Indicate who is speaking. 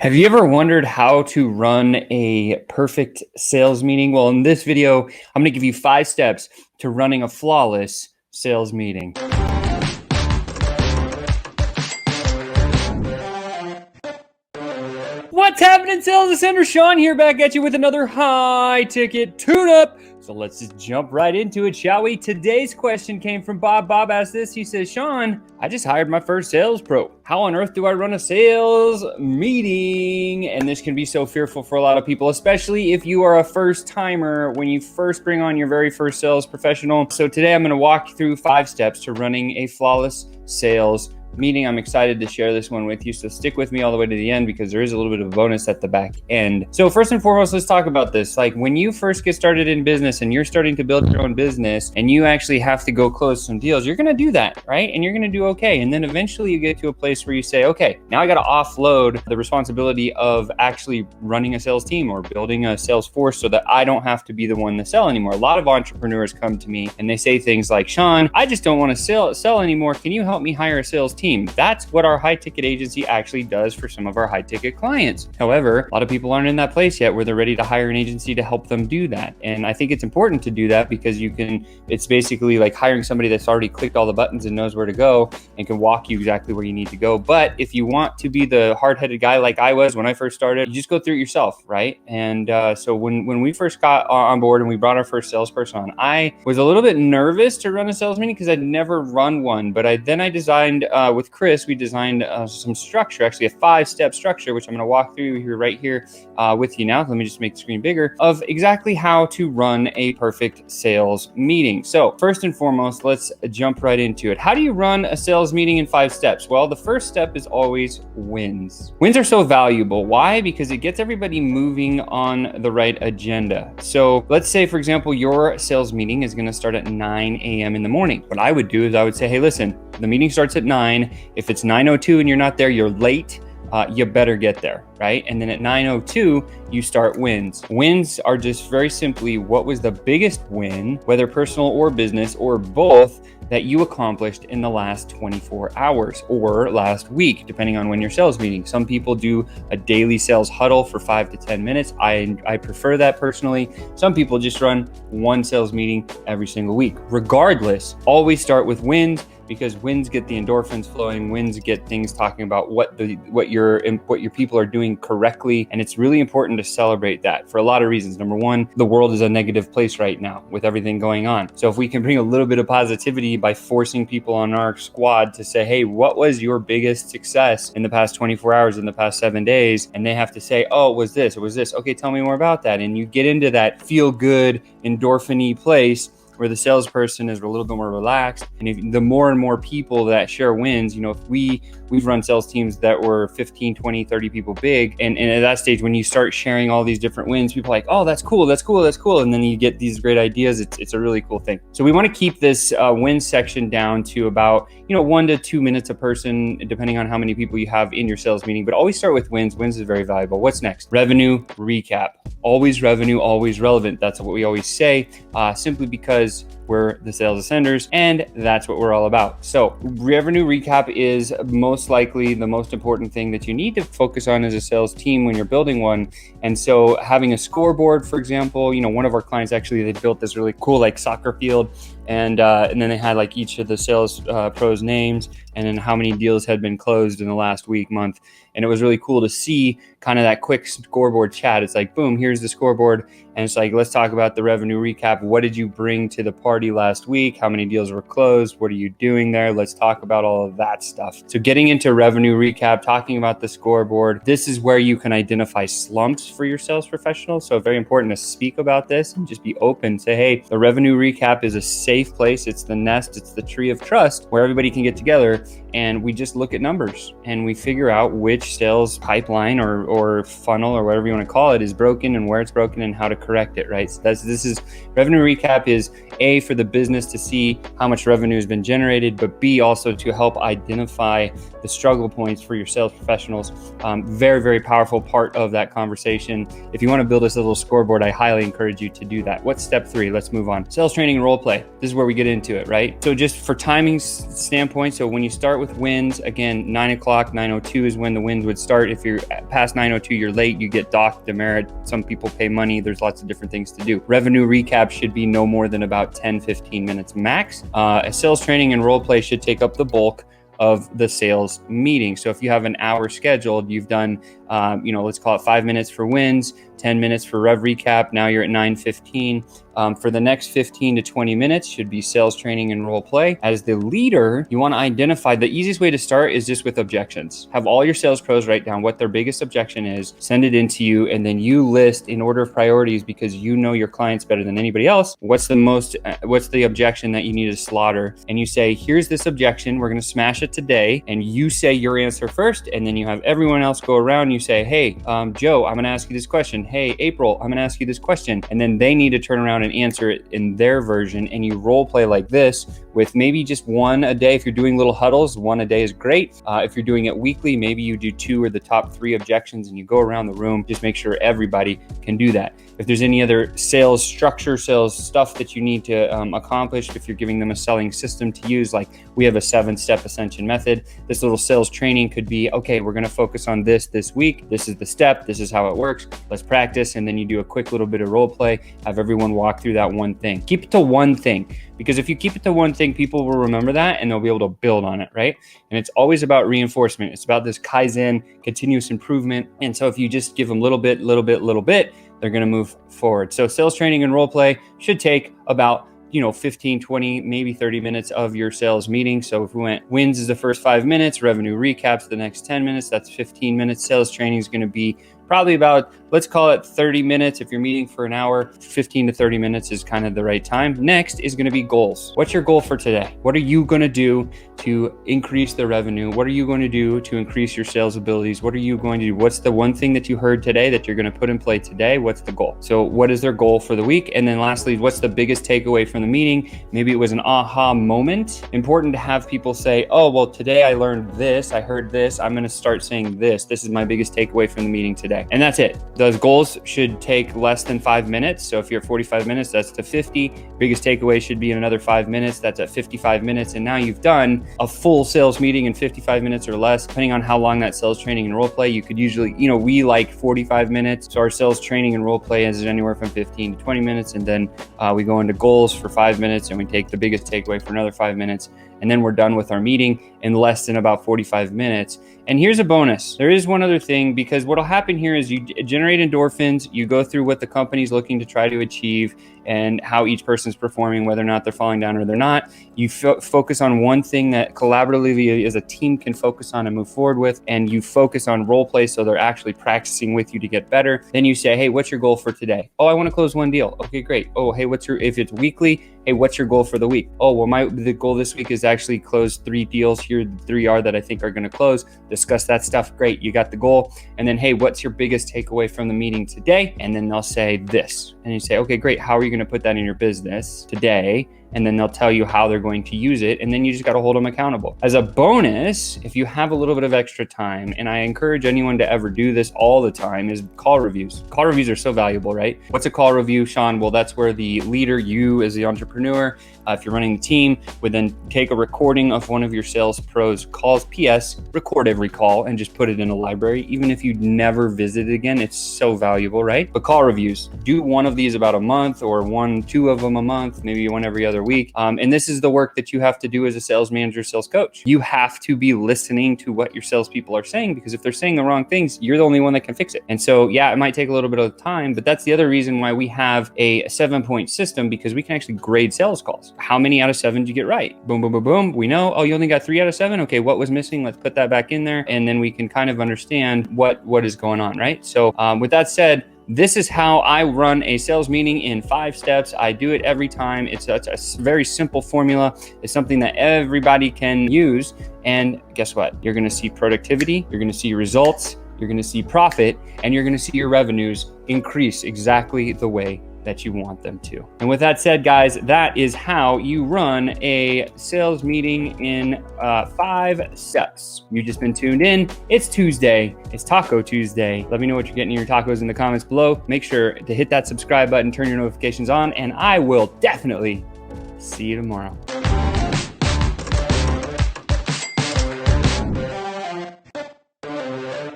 Speaker 1: Have you ever wondered how to run a perfect sales meeting? Well, in this video, I'm going to give you 5 steps to running a flawless sales meeting. What's happening, Sales Ascender? Sean here, back at you with another high-ticket tune-up. So let's just jump right into it, shall we? Today's question came from Bob. Bob asked this. He says, Sean, I just hired my first sales pro. How on earth do I run a sales meeting? And this can be so fearful for a lot of people, especially if you are a first timer when you first bring on your very first sales professional. So today I'm going to walk you through 5 steps to running a flawless sales meeting. I'm excited to share this one with you, so stick with me all the way to the end because there is a little bit of a bonus at the back end. So first and foremost, let's talk about this. Like when you first get started in business and you're starting to build your own business and you actually have to go close some deals, you're going to do that, right? And you're going to do okay. And then eventually you get to a place where you say, okay, now I got to offload the responsibility of actually running a sales team or building a sales force so that I don't have to be the one to sell anymore. A lot of entrepreneurs come to me and they say things like, Sean, I just don't want to sell anymore. Can you help me hire a sales team? That's what our high ticket agency actually does for some of our high ticket clients. However, a lot of people aren't in that place yet where they're ready to hire an agency to help them do that. And I think it's important to do that because it's basically like hiring somebody that's already clicked all the buttons and knows where to go and can walk you exactly where you need to go. But if you want to be the hard-headed guy like I was when I first started, you just go through it yourself, right? And so when we first got on board and we brought our first salesperson on, I was a little bit nervous to run a sales meeting because I'd never run one. But then I designed with Chris, we designed some structure, actually a 5-step structure, which I'm going to walk through here right here with you now. Let me just make the screen bigger of exactly how to run a perfect sales meeting. So first and foremost, let's jump right into it. How do you run a sales meeting in 5 steps? Well, the first step is always wins. Wins are so valuable. Why? Because it gets everybody moving on the right agenda. So let's say, for example, your sales meeting is going to start at 9 a.m. in the morning. What I would do is I would say, hey, listen, the meeting starts at 9. If it's 9:02 and you're not there, you're late. You better get there, right? And then at 9:02, you start wins. Wins are just very simply what was the biggest win, whether personal or business or both, that you accomplished in the last 24 hours or last week, depending on when your sales meeting. Some people do a daily sales huddle for 5 to 10 minutes. I prefer that personally. Some people just run one sales meeting every single week. Regardless, always start with wins, because wins get the endorphins flowing. Wins get things talking about what your people are doing correctly, and it's really important to celebrate that for a lot of reasons. Number one, the world is a negative place right now with everything going on. So if we can bring a little bit of positivity by forcing people on our squad to say, hey, what was your biggest success in the past 24 hours, in the past 7 days? And they have to say, oh, it was this. Okay, tell me more about that. And you get into that feel good, endorphin-y place where the salesperson is a little bit more relaxed. And the more and more people that share wins, if we've run sales teams that were 15, 20, 30 people big. And at that stage, when you start sharing all these different wins, people are like, oh, that's cool. And then you get these great ideas. It's a really cool thing. So we want to keep this win section down to about, 1 to 2 minutes a person, depending on how many people you have in your sales meeting. But always start with wins. Wins is very valuable. What's next? Revenue recap. Always revenue, always relevant. That's what we always say, simply because we're the sales ascenders and that's what we're all about. So revenue recap is most likely the most important thing that you need to focus on as a sales team when you're building one. And so having a scoreboard, for example, one of our clients actually, they built this really cool like soccer field, and then they had like each of the sales pros names and then how many deals had been closed in the last week, month. And it was really cool to see kind of that quick scoreboard chat. It's like, boom, here's the scoreboard. And it's like, let's talk about the revenue recap. What did you bring to the party last week? How many deals were closed? What are you doing there? Let's talk about all of that stuff. So getting into revenue recap, talking about the scoreboard, this is where you can identify slumps for your sales professionals. So very important to speak about this and just be open. Say, hey, the revenue recap is a safe place. It's the nest. It's the tree of trust where everybody can get together and we just look at numbers and we figure out which sales pipeline or funnel or whatever you want to call it is broken and where it's broken and how to correct it, right? So this is revenue recap is A, for the business to see how much revenue has been generated, but B, also to help identify the struggle points for your sales professionals. Very, very powerful part of that conversation. If you want to build this little scoreboard, I highly encourage you to do that. What's step 3? Let's move on. Sales training and role play. This is where we get into it, right? So just for timing standpoint, so when you start start with wins. Again, 9 o'clock, 9:02 is when the wins would start. If you're past 9:02, you're late, you get docked, demerit. Some people pay money. There's lots of different things to do. Revenue recap should be no more than about 10, 15 minutes max. A sales training and role play should take up the bulk of the sales meeting. So if you have an hour scheduled, you've done, let's call it 5 minutes for wins, 10 minutes for rev recap. Now you're at 9:15. For the next 15 to 20 minutes should be sales training and role play. As the leader, you want to identify the easiest way to start is just with objections. Have all your sales pros write down what their biggest objection is, send it into you, and then you list in order of priorities, because you know your clients better than anybody else. What's the objection that you need to slaughter? And you say, here's this objection. We're going to smash it today. And you say your answer first, and then you have everyone else go around. You say, hey, Joe, I'm going to ask you this question. Hey, April, I'm going to ask you this question. And then they need to turn around and answer it in their version. And you role play like this with maybe just one a day. If you're doing little huddles, one a day is great. If you're doing it weekly, maybe you do 2 or the top 3 objections and you go around the room. Just make sure everybody can do that. If there's any other sales structure, sales stuff that you need to accomplish, if you're giving them a selling system to use, like we have a 7-step ascension method, this little sales training could be, okay, we're going to focus on this week. This is the step. This is how it works. Let's practice. And then you do a quick little bit of role play, have everyone walk through that one thing. Keep it to one thing, because if you keep it to one thing, people will remember that and they'll be able to build on it, right? And it's always about reinforcement. It's about this Kaizen, continuous improvement. And so if you just give them little bit, they're going to move forward. So sales training and role play should take about 15, 20, maybe 30 minutes of your sales meeting. So if we went wins is the first 5 minutes, revenue recaps the next 10 minutes, that's 15 minutes. Sales training is going to be probably about, let's call it 30 minutes. If you're meeting for an hour, 15 to 30 minutes is kind of the right time. Next is going to be goals. What's your goal for today? What are you going to do to increase the revenue? What are you going to do to increase your sales abilities? What are you going to do? What's the one thing that you heard today that you're going to put in play today? What's the goal? So what is their goal for the week? And then lastly, what's the biggest takeaway from the meeting? Maybe it was an aha moment. Important to have people say, oh, well, today I learned this. I heard this. I'm going to start saying this. This is my biggest takeaway from the meeting today. And that's it. Those goals should take less than 5 minutes. So if you're 45 minutes, that's to 50. Biggest takeaway should be in another 5 minutes. That's at 55 minutes. And now you've done a full sales meeting in 55 minutes or less, depending on how long that sales training and role play. You could usually, we like 45 minutes. So our sales training and role play is anywhere from 15 to 20 minutes. And then we go into goals for 5 minutes and we take the biggest takeaway for another 5 minutes. And then we're done with our meeting in less than about 45 minutes. And here's a bonus. There is one other thing, because what'll happen here is you generate endorphins, you go through what the company's looking to try to achieve and how each person's performing, whether or not they're falling down or they're not. You focus on one thing that collaboratively as a team can focus on and move forward with, and you focus on role play so they're actually practicing with you to get better. Then you say, hey, what's your goal for today? Oh, I want to close 1 deal. Okay, great. Oh, hey, if it's weekly, hey, what's your goal for the week? Oh, well, the goal this week is actually close 3 deals. Here, the 3 are that I think are going to close. Discuss that stuff. Great. You got the goal. And then, hey, what's your biggest takeaway from the meeting today? And then they'll say this. And you say, okay, great. How are you going to put that in your business today? And then they'll tell you how they're going to use it. And then you just got to hold them accountable. As a bonus, if you have a little bit of extra time, and I encourage anyone to ever do this all the time, is call reviews. Call reviews are so valuable, right? What's a call review, Sean? Well, that's where the leader, you as the entrepreneur, if you're running the team, would then take a recording of one of your sales pros calls. PS, record every call and just put it in a library. Even if you never visit it again, it's so valuable, right? But call reviews, do one of these about a month, or 2 of them a month, maybe one every other week. And this is the work that you have to do as a sales manager, sales coach. You have to be listening to what your salespeople are saying, because if they're saying the wrong things, you're the only one that can fix it. And so, yeah, it might take a little bit of time, but that's the other reason why we have a 7-point system, because we can actually grade sales calls. How many out of 7 did you get right? Boom, boom, boom, boom. We know, oh, you only got 3 out of 7. Okay, what was missing? Let's put that back in there. And then we can kind of understand what is going on, right? So with that said, this is how I run a sales meeting in 5 steps. I do it every time. It's a very simple formula. It's something that everybody can use. And guess what? You're going to see productivity. You're going to see results. You're going to see profit. And you're going to see your revenues increase exactly the way that you want them to. And with that said, guys, that is how you run a sales meeting in 5 steps. You've just been tuned in. It's Tuesday. It's Taco Tuesday. Let me know what you're getting in your tacos in the comments below. Make sure to hit that subscribe button, turn your notifications on, and I will definitely see you tomorrow.